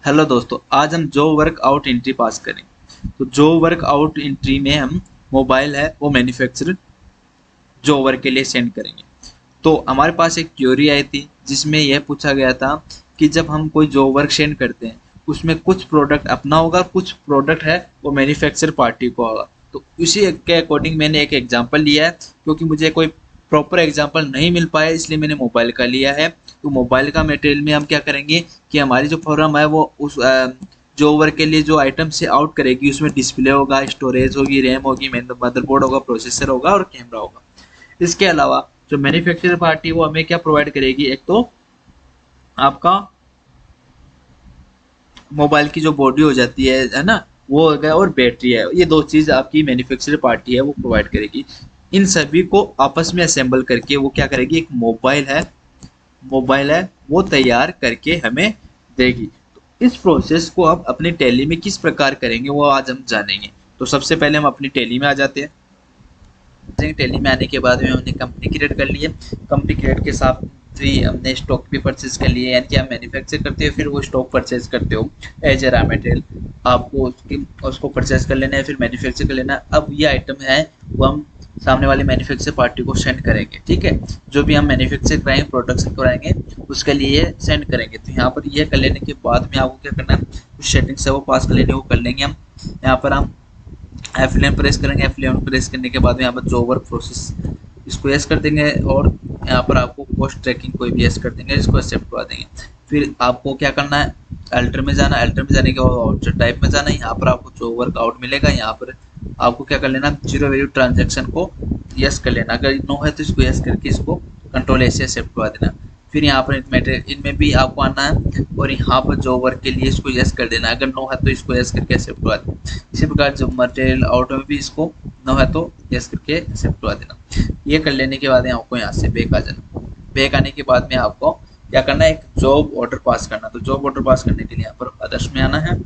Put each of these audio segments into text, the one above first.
Hello दोस्तों, आज हम जो वर्कआउट एंट्री पास करेंगे। तो जो वर्कआउट एंट्री में हम मोबाइल है वो मैन्युफैक्चरर जो वर्क के लिए सेंड करेंगे। तो हमारे पास एक क्वेरी आई थी जिसमें यह पूछा गया था कि जब हम कोई जो वर्क सेंड करते हैं उसमें कुछ प्रोडक्ट अपना होगा, कुछ प्रोडक्ट है वो मैन्युफैक्चर पार्टी को होगा। तो इसी के अकॉर्डिंग मैंने एक एग्जांपल लिया है, क्योंकि मुझे कोई प्रॉपर एग्जांपल नहीं मिल पाया इसलिए मैंने मोबाइल का लिया है। तो मोबाइल का मटेरियल में हम क्या करेंगे कि हमारी जो फॉर्म है वो उस जो ओवर के लिए जो आइटम से आउट करेगी उसमें डिस्प्ले होगा, स्टोरेज होगी, रैम होगी, मदरबोर्ड होगा, प्रोसेसर होगा और कैमरा होगा। इसके अलावा जो मैन्युफैक्चरर पार्टी वो हमें क्या प्रोवाइड करेगी, एक तो आपका मोबाइल की जो बॉडी हो जाती है ना, वो हो गया, और बैटरी है। ये दो चीज आपकी मैन्युफैक्चरर पार्टी है वो प्रोवाइड करेगी। इन सभी को आपस में असेंबल करके वो क्या करेगी, एक मोबाइल है वो तैयार करके हमें देगी। तो इस प्रोसेस को आप अपनी टैली में किस प्रकार करेंगे वो आज हम जानेंगे। तो सबसे पहले हम अपनी टैली में आ जाते हैं। टैली में आने के बाद में हमने कंपनी क्रिएट कर ली है। कंपनी क्रिएट के साथ भी हमने स्टॉक भी परचेज कर लिए, यानी कि आप मैन्युफैक्चर करते हो फिर वो स्टॉक परचेज करते हो एज ए रॉ मटेरियल। आपको उसको परचेज कर लेना है, फिर मैन्युफैक्चर कर लेना है। अब ये आइटम है वो हम सामने वाली मैन्युफैक्चर पार्टी को सेंड करेंगे। ठीक है, जो भी हम मैन्युफैक्चर कराएंगे, प्रोडक्शन कराएंगे, उसके लिए सेंड करेंगे। तो यहाँ पर ये कर लेने के बाद में आपको क्या करना है, कुछ सेटिंग्स है वो पास कर लेने वो कर लेंगे हम। यहाँ पर हम F11 प्रेस करेंगे। F11 प्रेस करने के बाद में यहाँ पर जो वर्क प्रोसेस इसको यस कर देंगे, और यहाँ पर आपको पोस्ट ट्रैकिंग कोई भी यस कर देंगे, इसको एक्सेप्ट करवा देंगे। फिर आपको क्या करना है, अल्टर में जाना। अल्टर में जाने के बाद आउटपुट टाइप में जाना है। यहाँ पर आपको जो वर्कआउट मिलेगा, यहाँ पर आपको क्या कर लेना, जीरो वैल्यू ट्रांजेक्शन को यस कर लेना। अगर नो है तो इसको यस करके इसको कंट्रोल ऐसे एक्सेप्ट करवा देना। फिर यहाँ पर मटेरियल इनमें भी आपको आना है और यहाँ पर जो वर्क के लिए इसको यस कर देना। अगर नो है तो इसको यस करके एक्सेप्ट करवा देना। इसी प्रकार जो मटेरियल आउट में भी इसको नो है तो यस करके एक्सेप्ट करवा देना। ये कर लेने के बाद आपको यहाँ से बैक आ जाना। बैक आने के बाद में आपको क्या करना है, एक जॉब ऑर्डर पास करना। तो जॉब ऑर्डर पास करने के लिए यहाँ पर अदर्स में आना है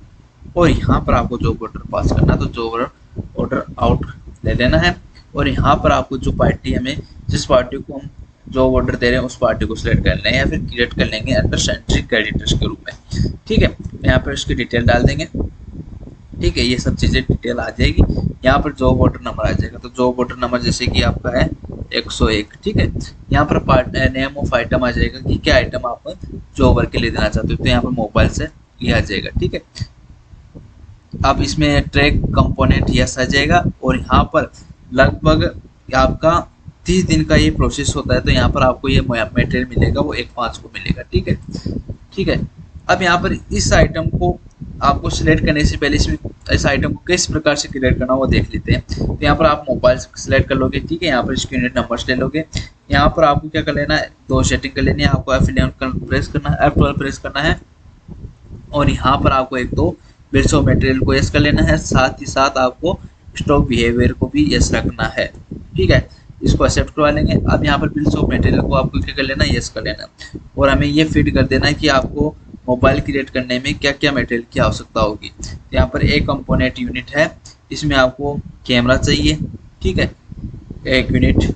और यहाँ पर आपको जॉब ऑर्डर पास करना। तो जॉब ऑर्डर आउट ले लेना है और यहाँ पर आपको जो पार्टी हमें, जिस पार्टी को हम जो ऑर्डर दे रहे हैं उस पार्टी को सिलेक्ट कर लें या फिर क्रिएट कर लेंगे अंडर सेंट्री क्रेडिटर्स के रूप में। ठीक है, यहाँ पर इसकी डिटेल डाल देंगे। ठीक है, ये सब चीज़ें डिटेल आ जाएगी। यहाँ पर जॉब ऑर्डर नंबर आ जाएगा। तो जॉब ऑर्डर नंबर जैसे कि आपका है 101। ठीक है, यहाँ पर पार्ट नेम ऑफ आइटम आ जाएगा कि क्या आइटम आप जो वर्क के लिए देना चाहते हो। तो यहाँ पर मोबाइल से ये आ जाएगा। ठीक है, अब इसमें ट्रैक कंपोनेंट यस आ जाएगा और यहाँ पर लगभग आपका 30 दिन का ये प्रोसेस होता है। तो यहाँ पर आपको ये मटेरियल मिलेगा वो 1/5 को मिलेगा। ठीक है, ठीक है। अब यहाँ पर इस आइटम को आपको सिलेक्ट करने से पहले इस आइटम को किस प्रकार से क्रिएट करना वो देख लेते हैं। तो यहाँ पर आप मोबाइल सिलेक्ट कर लोगे। ठीक है, यहाँ पर इसके यूनिट नंबर्स ले लोगे। यहाँ पर आपको क्या कर लेना है, दो सेटिंग कर लेनी है। आपको F11 प्रेस करना है, F12 प्रेस करना है और यहाँ पर आपको एक दो बिल्स ऑफ मटेरियल को यस कर लेना है। साथ ही साथ आपको स्टॉक बिहेवियर को भी यस रखना है। ठीक है, इसको एक्सेप्ट करवा लेंगे। अब यहाँ पर बिल्स ऑफ मटेरियल को आपको क्या कर लेना है, यस कर लेना और हमें ये फीड कर देना है कि आपको मोबाइल क्रिएट करने में क्या क्या मटेरियल की आवश्यकता होगी। यहाँ पर एक कंपोनेंट यूनिट है, इसमें आपको कैमरा चाहिए। ठीक है, एक यूनिट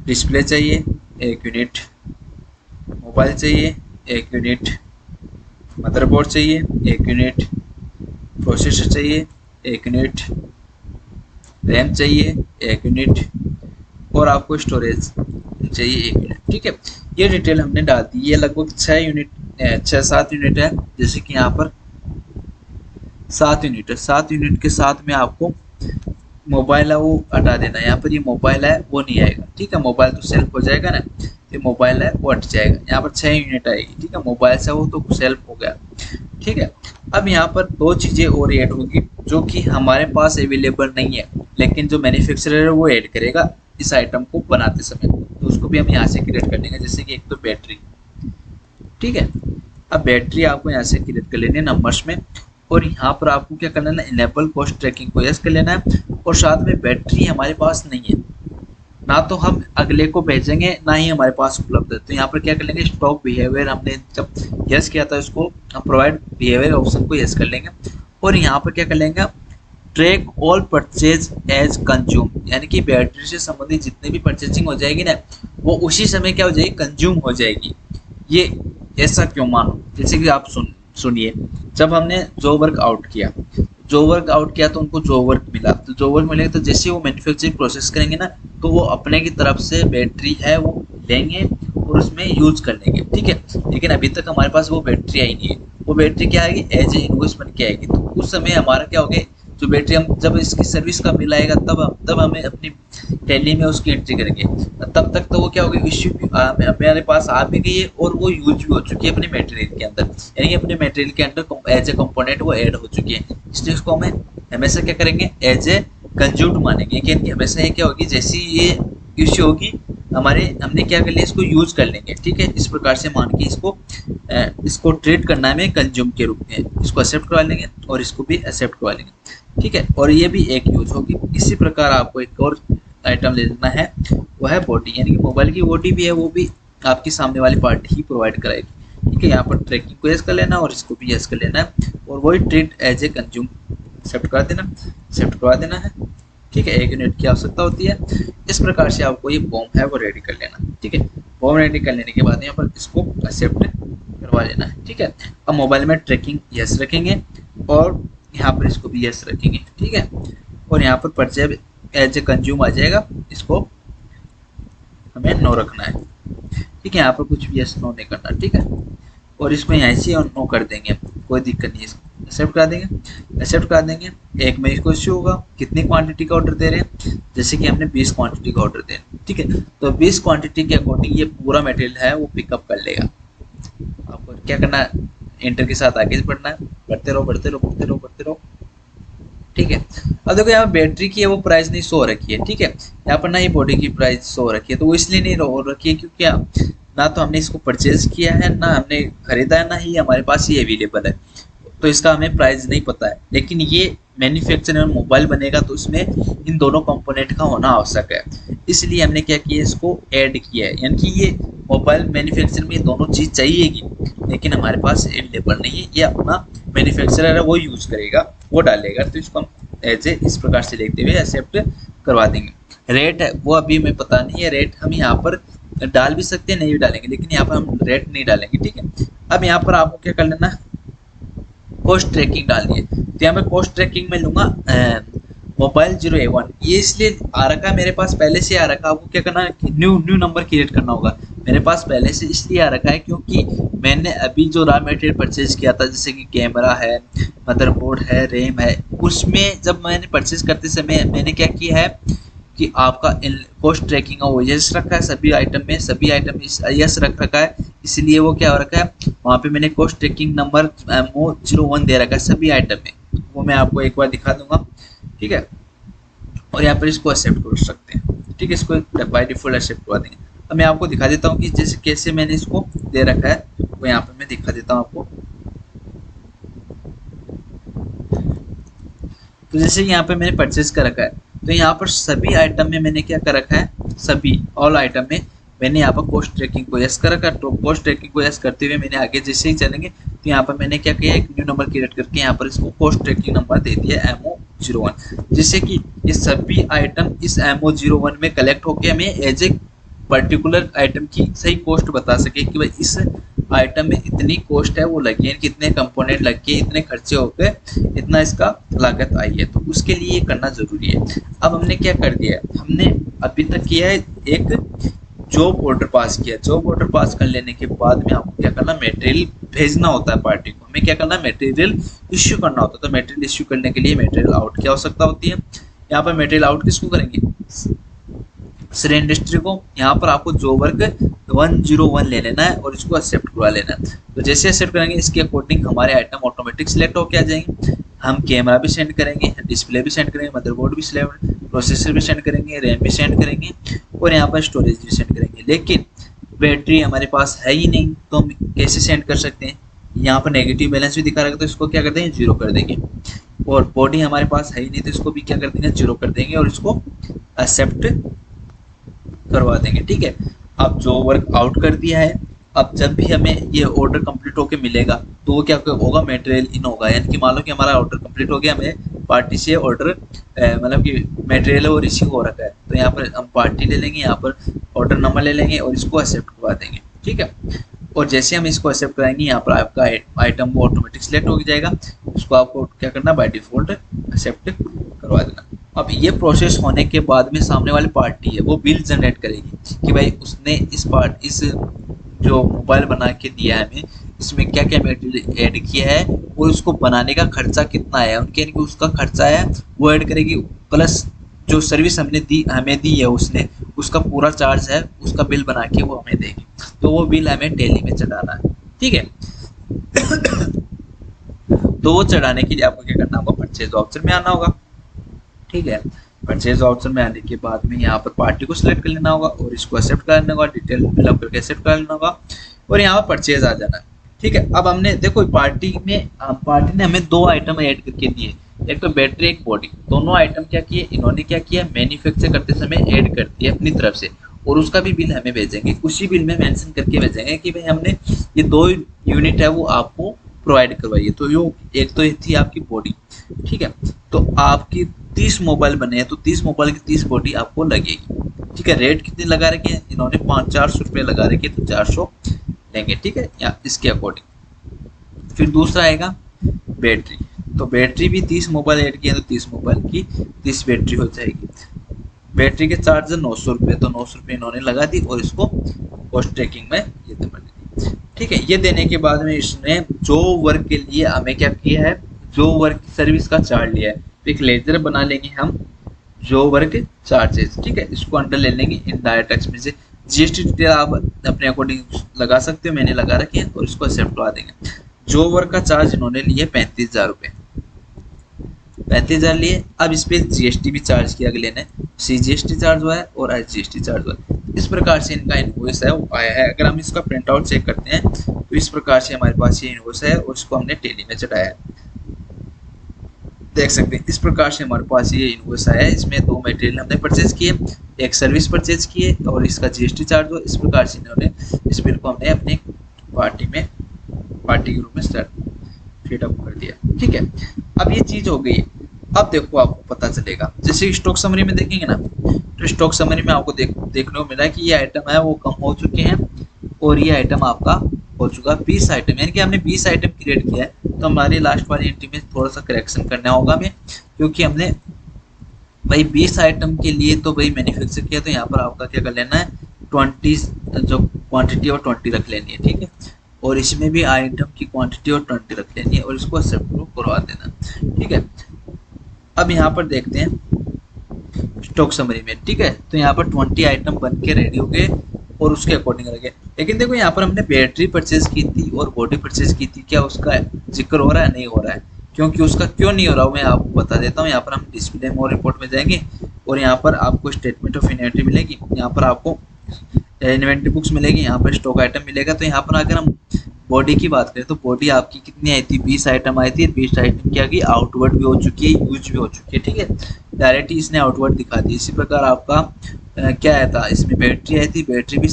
डिस्प्ले चाहिए, एक यूनिट मोबाइल चाहिए, एक यूनिट मदरबोर्ड चाहिए, एक यूनिट प्रोसेसर चाहिए, एक यूनिट रैम चाहिए, एक यूनिट और आपको स्टोरेज चाहिए, एक यूनिट। ठीक है, ये डिटेल हमने डाल दी। ये लगभग 6-7 यूनिट है। जैसे कि यहाँ पर 7 यूनिट है। 7 यूनिट के साथ में आपको मोबाइल है वो हटा देना है। यहाँ पर ये मोबाइल है वो नहीं आएगा। ठीक है, मोबाइल तो सेल्फ हो जाएगा ना, ये मोबाइल है वो हट जाएगा। यहाँ पर 6 यूनिट आएगी। ठीक है, मोबाइल से वो तो सेल्फ हो गया। ठीक है, अब यहाँ पर दो चीज़ें और ऐड होगी जो कि हमारे पास अवेलेबल नहीं है, लेकिन जो मैन्युफैक्चरर है वो ऐड करेगा इस आइटम को बनाते समय। तो उसको भी हम यहाँ से क्रिएट कर लेंगे। जैसे कि एक तो बैटरी। ठीक है, अब बैटरी आपको यहाँ से क्रिएट कर लेनी है नंबर्स में और यहाँ पर आपको क्या करना है, इनेबल कॉस्ट ट्रैकिंग को यस कर लेना है। और साथ में बैटरी हमारे पास नहीं है, ना तो हम अगले को भेजेंगे ना ही हमारे पास उपलब्ध है। तो यहाँ पर क्या कर लेंगे, स्टॉक बिहेवियर हमने जब यस किया था उसको हम प्रोवाइड बिहेवियर ऑप्शन को यस कर लेंगे और यहाँ पर क्या कर लेंगे, track all purchase as consume, यानी कि बैटरी से संबंधित जितनी भी परचेजिंग हो जाएगी ना वो उसी समय क्या हो जाएगी, कंज्यूम हो जाएगी। ये ऐसा क्यों मानो, जैसे कि आप सुनिए, जब हमने जो वर्क आउट किया, तो उनको जो वर्क मिला, तो जो वर्क मिलेगा तो जैसे वो मैन्युफैक्चरिंग प्रोसेस करेंगे ना, तो वो अपने की तरफ से बैटरी है वो लेंगे और उसमें यूज कर लेंगे, ठीक है। लेकिन अभी तक हमारे पास वो बैटरी आई नहीं है। वो बैटरी क्या आएगी, एज ए इनवॉइस बन के आएगी। तो उस समय हमारा क्या होगा, जो बैटरी हम जब इसकी सर्विस का बिल आएगा तब हमें अपनी टैली में उसकी एंट्री करेंगे। तब तक तो वो क्या होगा, इश्यू मेरे पास आ भी गई है और वो यूज भी हो चुकी है अपने मटेरियल के अंदर, यानी कि अपने मटेरियल के अंदर एज ए कंपोनेंट वो ऐड हो चुकी है। इसलिए उसको हमें हमेशा क्या करेंगे, एज ए कंज्यूम्ड मानेंगे, यानी हमेशा ये क्या होगी, जैसी ये इश्यू होगी हमने क्या कर लिया, इसको यूज कर लेंगे, ठीक है। इस प्रकार से मान के इसको ट्रीट करना है हमें कंज्यूम के रूप में, इसको एक्सेप्ट करवा लेंगे और इसको भी एक्सेप्ट करवा लेंगे, ठीक है। और ये भी एक यूज होगी। इसी प्रकार आपको एक और आइटम ले लेना है, वो है बॉडी, यानी कि मोबाइल की बॉडी भी है, वो भी आपकी सामने वाली पार्टी ही प्रोवाइड कराएगी, ठीक है। यहाँ पर ट्रैकिंग को यस कर लेना और इसको भी यस कर लेना है और वही treat as a consume accept करवा देना है, ठीक है। 1 यूनिट की आवश्यकता होती है। इस प्रकार से आपको ये बॉम्ब है वो रेडी कर लेना, ठीक है। बॉम्ब रेडी कर लेने के बाद यहाँ पर इसको एक्सेप्ट करवा लेना है, ठीक है। अब मोबाइल में ट्रैकिंग यस रखेंगे और यहाँ पर इसको भी यस रखेंगे, ठीक है। और यहाँ पर परचेज एज ए कंज्यूम आ जाएगा, इसको हमें नो रखना है, ठीक है। यहाँ पर कुछ भी यस नो नहीं करना, ठीक है। और इसको यहाँ से नो कर देंगे, कोई दिक्कत नहीं है। इसको एक्सेप्ट कर देंगे। एक में इसको इश्यू होगा कितनी क्वांटिटी का ऑर्डर दे रहे हैं, जैसे कि हमने 20 क्वांटिटी का ऑर्डर दे रहे हैं, ठीक है। तो 20 क्वांटिटी के अकॉर्डिंग ये पूरा मटेरियल है वो पिकअप कर लेगा। आपको क्या करना है, एंटर के साथ आगे बढ़ना है, बढ़ते रहो, ठीक है। अब देखो यहाँ बैटरी की है वो प्राइस नहीं शो रखी है, ठीक है। यहाँ पर ना ही बॉडी की प्राइस शो रखी है, तो वो इसलिए नहीं हो रखी है क्योंकि ना तो हमने इसको परचेज किया है, ना हमने खरीदा है, ना ही हमारे पास ये अवेलेबल है, तो इसका हमें प्राइस नहीं पता है। लेकिन ये मैन्युफैक्चर में मोबाइल बनेगा तो इसमें इन दोनों कंपोनेंट का होना आवश्यक है, इसलिए हमने क्या किया, इसको ऐड किया है। यानी कि ये मोबाइल मैन्युफैक्चर में दोनों चीज़ चाहिएगी, लेकिन हमारे पास अवेलेबल नहीं है। ये अपना मैन्युफैक्चरर है वो यूज़ करेगा, वो डालेगा, तो इसको हम एज ए इस प्रकार से देखते हुए एक्सेप्ट करवा देंगे। रेट है वो अभी हमें पता नहीं है, रेट हम यहाँ पर डाल भी सकते हैं, नहीं भी डालेंगे, लेकिन यहाँ पर हम रेट नहीं डालेंगे, ठीक है। अब यहाँ पर आपको क्या कर लेना है, कॉस्ट ट्रैकिंग डालनी है। तो यहाँ मैं कॉस्ट ट्रैकिंग में लूंगा मोबाइल 0A1, ये इसलिए आ रखा है, मेरे पास पहले से आ रखा है। आपको क्या करना है, न्यू नंबर क्रिएट करना होगा। मेरे पास पहले से इसलिए आ रखा है क्योंकि मैंने अभी जो रॉ मटेरियल परचेज किया था, जैसे कि कैमरा है, मदरबोर्ड है, रैम है, उसमें जब मैंने परचेज करते समय मैंने क्या किया है कि आपका कॉस्ट ट्रैकिंग का वो यस रखा है, सभी आइटम यस रख रखा है, इसलिए वो क्या हो रखा है, वहाँ पे मैंने कॉस्ट ट्रैकिंग नंबर MO01 दे रखा है सभी आइटम में। वो मैं आपको एक बार दिखा दूंगा, ठीक है। और यहाँ पर इसको एक्सेप्ट कर सकते हैं, ठीक है। इसको बाय डिफॉल्ट एक्सेप्ट करवा देंगे। अब मैं आपको दिखा देता हूँ कि जैसे कैसे मैंने इसको दे रखा है, वो यहाँ पर मैं दिखा देता हूँ आपको। तो जैसे यहाँ पे मैंने परचेज कर रखा है, तो यहाँ पर सभी आइटम में मैंने क्या कर रखा है, सभी ऑल आइटम में मैंने यहाँ पर कॉस्ट ट्रैकिंग को यस कर रखा है। तो कॉस्ट ट्रैकिंग को यस करते हुए मैंने आगे जैसे ही चलेंगे तो यहाँ पर मैंने क्या किया, एक न्यू नंबर क्रिएट करके यहाँ पर इसको कॉस्ट ट्रैकिंग नंबर दे दिया MO01, जिससे कि ये सभी आइटम इस MO01 में कलेक्ट होकर हमें एज ए पर्टिकुलर आइटम की सही कॉस्ट बता सके कि भाई इस आइटम में इतनी कॉस्ट है वो लगी है, कितने कंपोनेंट लग के, इतने खर्चे हो गए, इतना इसका लागत आई है। तो उसके लिए ये करना जरूरी है। अब हमने क्या कर दिया है, हमने अभी तक किया है एक जॉब ऑर्डर पास किया। जॉब ऑर्डर पास कर लेने के बाद में आपको क्या करना, मटेरियल भेजना होता है पार्टी को। हमें क्या करना, मटेरियल इश्यू करना होता है। तो मटेरियल इश्यू करने के लिए मटेरियल आउट की आवश्यकता होती है। यहाँ पर मटेरियल आउट किसको करेंगे, श्रेय इंडस्ट्री को। यहाँ पर आपको जो वर्क 101 ले लेना है और इसको एक्सेप्ट करवा लेना है। तो जैसे एक्सेप्ट करेंगे इसके अकॉर्डिंग हमारे आइटम ऑटोमेटिक सिलेक्ट होकर आ जाएंगे। हम कैमरा भी सेंड करेंगे, डिस्प्ले भी सेंड करेंगे, मदरबोर्ड भी सिलेक्ट, प्रोसेसर भी सेंड करेंगे, रैम भी सेंड करेंगे और यहाँ पर स्टोरेज भी सेंड करेंगे। लेकिन बैटरी हमारे पास है ही नहीं, तो हम कैसे सेंड कर सकते हैं। यहाँ पर नेगेटिव बैलेंस भी दिखा रहा है, तो इसको क्या करते हैं, 0 कर देंगे। और बॉडी हमारे पास है ही नहीं, तो इसको भी क्या कर देंगे, 0 कर देंगे और इसको एक्सेप्ट करवा देंगे, ठीक है। अब जो वर्क आउट कर दिया है, अब जब भी हमें ये ऑर्डर कंप्लीट होके मिलेगा तो वो क्या होगा, मटेरियल इन होगा। यानी कि मान लो कि हमारा ऑर्डर कंप्लीट हो गया, हमें पार्टी से ऑर्डर मतलब कि मटेरियल वो रिसीव हो रखा है, तो यहाँ पर हम पार्टी ले लेंगे, यहाँ पर ऑर्डर नंबर ले लेंगे और इसको एक्सेप्ट करवा देंगे, ठीक है। और जैसे हम इसको एक्सेप्ट कराएंगे यहाँ पर आपका आइटम वो ऑटोमेटिक सिलेक्ट हो जाएगा। उसको आपको क्या करना, बाय डिफॉल्ट एक्सेप्ट करवा देना। अब ये प्रोसेस होने के बाद में सामने वाली पार्टी है वो बिल जनरेट करेगी कि भाई उसने इस जो मोबाइल बना के दिया है हमें, इसमें क्या क्या मटेरियल ऐड किया है और उसको बनाने का खर्चा कितना है, उनके यानी कि उसका खर्चा है वो ऐड करेगी, प्लस जो सर्विस हमें दी है उसने, उसका पूरा चार्ज है, उसका बिल बना के वो हमें देगी। तो वो बिल हमें टैली में चढ़ाना है, ठीक है। तो वो चढ़ाने के लिए आपको क्या करना होगा, परचेज ऑप्शन में आना होगा, ठीक है। परचेज ऑप्शन में आने के बाद में यहाँ पर पार्टी को सिलेक्ट कर लेना होगा और इसको एक्सेप्ट कर लेना होगा, डिटेल फिलअप करके एक्सेप्ट कर लेना होगा और यहाँ पर परचेज आ जाना है, ठीक है। अब हमने देखो पार्टी ने हमें 2 आइटम ऐड करके दिए, एक तो बैटरी एक बॉडी। दोनों आइटम क्या किए इन्होंने, क्या किया मैन्युफैक्चर करते समय ऐड कर दिया अपनी तरफ से और उसका भी बिल हमें भेजेंगे, उसी बिल में मेंशन करके भेजेंगे कि भाई हमने ये 2 यूनिट है वो आपको प्रोवाइड करवाइए। तो यो एक तो ये थी आपकी बॉडी, ठीक है। तो आपकी 30 मोबाइल बने हैं तो 30 मोबाइल की 30 बॉडी आपको लगेगी, ठीक है। रेट कितने लगा रखे हैं इन्होंने, 400 रुपये लगा रखे, तो 400 लेंगे, ठीक है, या इसके अकॉर्डिंग। फिर दूसरा आएगा बैटरी, तो बैटरी भी 30 मोबाइल ऐड किए तो 30 मोबाइल की 30 बैटरी हो जाएगी। बैटरी के चार्जर 900 रुपये, तो 900 रुपये इन्होंने लगा दी और इसको कॉस्ट ट्रैकिंग में ये दे दी, ठीक है। ये देने के बाद में इसने जो वर्क के लिए हमें क्या किया है, जो वर्क सर्विस का चार्ज लिया है, तो एक लेजर बना लेंगे हम जो वर्क चार्जेस, ठीक है। इसको अंडर ले लेंगे इनडायरेक्ट टैक्स में से। जीएसटी डिटेल आप अपने अकॉर्डिंग लगा सकते हो, मैंने लगा रखी है और इसको एक्सेप्ट करवा देंगे। जो वर्क का चार्ज इन्होंने लिए 35,000 रुपये, 35,000 लिए। अब इस पर जीएसटी भी चार्ज किया अगले ने, CGST चार्ज हुआ है और IGST चार्ज हुआ है। इस प्रकार से इनका इनवॉइस है वो आया है। अगर हम इसका प्रिंट आउट चेक करते हैं तो इस प्रकार से हमारे पास ये इनवॉइस है और इसको हमने टैली में चढ़ाया है, देख सकते हैं। इस प्रकार से हमारे पास ये इनवॉइस आया है, इसमें 2 मटेरियल हमने परचेज किए, एक सर्विस परचेज किए और इसका जीएसटी चार्ज हुआ। इस प्रकार से इन्होंने इस बिल को हमने अपनी पार्टी के रूप में फिट अप कर दिया, ठीक है। अब ये चीज हो गई। अब देखो आपको पता चलेगा, जैसे स्टॉक समरी में देखेंगे ना, तो स्टॉक समरी में आपको देखने को मिला कि ये आइटम है वो कम हो चुके हैं और ये आइटम आपका हो चुका 20 आइटम, यानी कि हमने 20 आइटम क्रिएट किया है। तो हमारी लास्ट वाली एंट्री में थोड़ा सा करेक्शन करना होगा हमें, क्योंकि हमने भाई 20 आइटम के लिए तो भाई मैन्युफैक्चर किया, तो यहाँ पर आपका क्या कर लेना है 20 जो क्वांटिटी और 20 रख लेनी है, ठीक है। और इसमें भी आइटम की क्वांटिटी और 20 रख लेनी है और इसको एक्सेप्ट करवा देना, ठीक है। अब यहाँ पर देखते हैं स्टॉक समरी में, ठीक है। तो यहाँ पर 20 आइटम बन के रेडी हो गए और उसके अकॉर्डिंग लगे। लेकिन देखो यहाँ पर हमने बैटरी परचेज की थी और बॉडी परचेज की थी, क्या उसका जिक्र हो रहा है? नहीं हो रहा है। क्योंकि उसका क्यों नहीं हो रहा मैं आपको बता देता हूँ। यहाँ पर हम डिस्प्ले मोर रिपोर्ट में जाएंगे और यहाँ पर आपको स्टेटमेंट ऑफ इन्वेंट्री मिलेगी, यहाँ पर आपको इन्वेंट्री बुक्स मिलेगी, यहाँ पर स्टॉक आइटम मिलेगा। तो यहाँ पर अगर हम बॉडी की बात करें तो बॉडी आपकी कितनी आई थी, 20 आइटम आई थी। 20 आइटम क्या की आउटवर्ड भी हो चुकी है, यूज भी हो चुकी है, ठीक है। डायरेक्ट ही इसने आउटवर्ड दिखा दी। इसी प्रकार आपका क्या आया था, इसमें बैटरी आई थी, बैटरी भी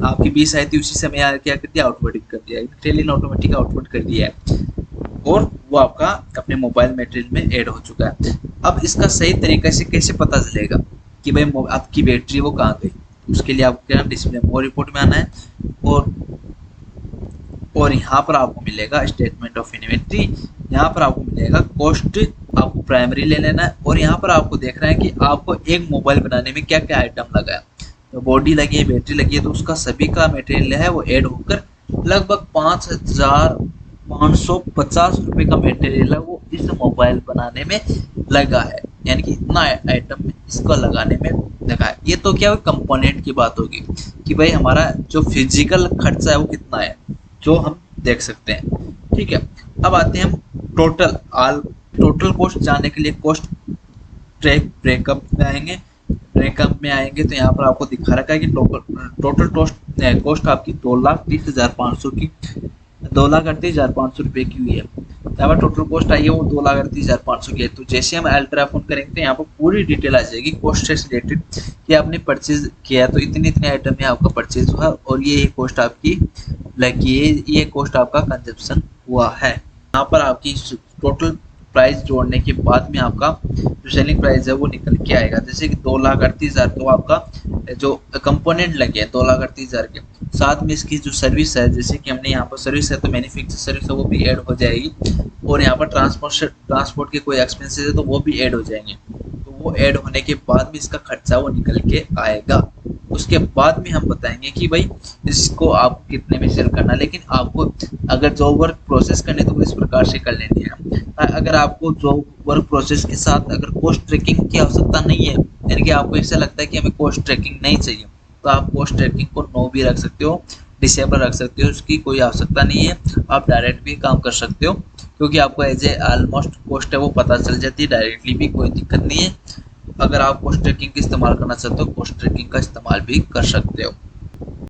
आपकी 20 आई थी, उसी समय क्या कर दिया आउटवर्ड कर दिया, ट्रेलिन ऑटोमेटिक आउटवर्ड कर दिया है और वो आपका अपने मोबाइल मटेरियल में ऐड हो चुका है। अब इसका सही तरीके से कैसे पता चलेगा कि भाई आपकी बैटरी वो कहाँ गई, उसके लिए आपको क्या डिस्प्ले मोर रिपोर्ट में आना है और यहाँ पर आपको मिलेगा स्टेटमेंट ऑफ इन्वेंट्री, यहाँ पर आपको मिलेगा कॉस्ट, आपको प्राइमरी ले लेना है और यहाँ पर आपको देखना है कि आपको एक मोबाइल बनाने में क्या क्या आइटम लगा है। तो बॉडी लगी है, बैटरी लगी है, तो उसका सभी का मटेरियल है वो ऐड होकर लगभग 5,550 रुपये का मटेरियल है वो इस मोबाइल बनाने में लगा है। यानी कि इतना आइटम इसको लगाने में लगा है। ये तो क्या कंपोनेंट की बात होगी कि भाई हमारा जो फिजिकल खर्चा है वो कितना है, जो हम देख सकते हैं, ठीक है। अब आते हैं हम टोटल कॉस्ट जानने के लिए कॉस्ट ब्रेकअप में आएंगे। ब्रेकअप में आएंगे तो यहाँ पर आपको दिखा रखा है कि टोटल कॉस्ट आपकी 2,30,500 की, 2,38,500 रुपये की हुई है। यहाँ पर टोटल कॉस्ट आई है वो 2,38,500 की है। तो जैसे हम अल्ट्रा फोन करेंगे तो यहाँ पर पूरी डिटेल आ जाएगी कॉस्ट से रिलेटेड कि आपने परचेज किया तो इतने आइटम में आपका परचेज हुआ और ये कॉस्ट आपकी लगी है, ये कॉस्ट आपका कंजप्शन हुआ है। यहाँ पर आपकी टोटल प्राइस जोड़ने के बाद में आपका जो सेलिंग प्राइस है वो निकल के आएगा। जैसे कि 2,38,000 तो आपका जो कंपोनेंट लगे हैं 2,38,000 के, साथ में इसकी जो सर्विस है, जैसे कि हमने यहाँ पर सर्विस है तो मैन्युफैक्चर सर्विस है वो भी ऐड हो जाएगी, और यहाँ पर ट्रांसपोर्ट के कोई एक्सपेंसेस है तो वो भी ऐड हो जाएंगे। तो वो ऐड होने के बाद में इसका खर्चा वो निकल के आएगा। उसके बाद में हम बताएंगे कि भाई इसको आपको कितने में सेल करना है। लेकिन आपको अगर जॉब वर्क प्रोसेस करनी तो इस प्रकार से कर लेनी है। अगर आपको जॉब वर्क प्रोसेस के साथ अगर कॉस्ट ट्रैकिंग की आवश्यकता नहीं है, यानी कि आपको ऐसा लगता है कि हमें कॉस्ट ट्रैकिंग नहीं चाहिए, तो आप कॉस्ट ट्रैकिंग को नो भी रख सकते हो, डिसेबल रख सकते हो, उसकी कोई आवश्यकता नहीं है। आप डायरेक्ट भी काम कर सकते हो, क्योंकि आपको एज ए ऑलमोस्ट कॉस्ट है वो पता चल जाती है, डायरेक्टली भी कोई दिक्कत नहीं है। अगर आप कॉस्ट ट्रैकिंग का इस्तेमाल करना चाहते हो, कॉस्ट ट्रैकिंग का इस्तेमाल भी कर सकते हो।